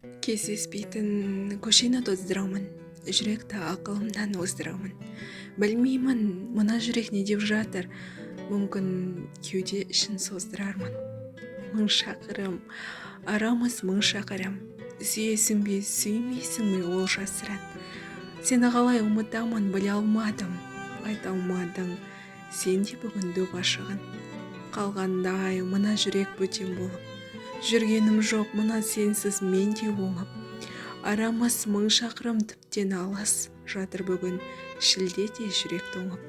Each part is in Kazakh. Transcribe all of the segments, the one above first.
Кездеспейтін көшені тоздырамын, жүректі ақылымнан оздырамын. Білмеймін, мына жүрек не деп жатыр, мүмкін кеуде ішін создырармын. Мың шақырым, арамыз мың шақырым, сүйесің бе, сүймейсің бе ол жасырын. Сені қалай ұмытамын, біле алмадым, айта алмадың, сен де бүгін дөп ашығын. Қалғандай мына жүрек бөтен болып, жүргенім жоқ мына сенсіз мен де оңып. Арамыз мың шақырым тіптен алыс, жатыр бүгін шілдеде жүрек тоңып.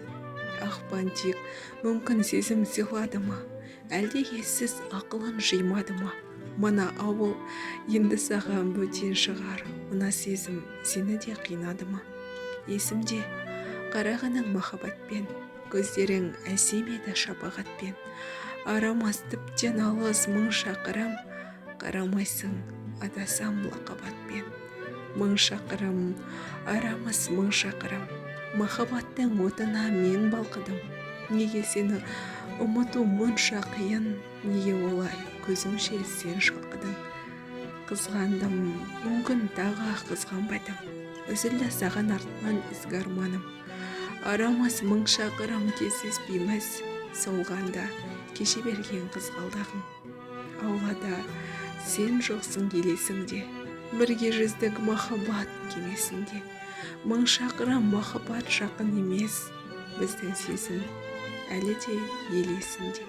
Ақпан тек мүмкін сезім сыйлады ма, әлде ессіз ақылын жимады ма? Мына ауыл енді саған бөтен шығар, мына сезім сені де қинады ма? Есімде қарағаның махаббатпен, көздерің әсем еді шапағатпен. Арамыз тіптен алыс мың шақырым, қарамайсың адасам лақабатпен. Мың шақырым, арамыз мың шақырым, махаббаттың отына мен балқыдым. Неге сені ұмыту мұнша қиын, неге олай көзімше сен шалқыдың? Қызғандым, мүмкін тағы қызғанбадым, үзілді саған артынан ізгі арманым. Арамыз мың шақырым, кездеспейміз, солғанда кеше берген қызғалдағым. Аулада сен жоқсың елесің де, бірге жүздік махаббат кемесінде. Мың шақырым махаббат жақын емес, біздің сезім әлі де ел есінде.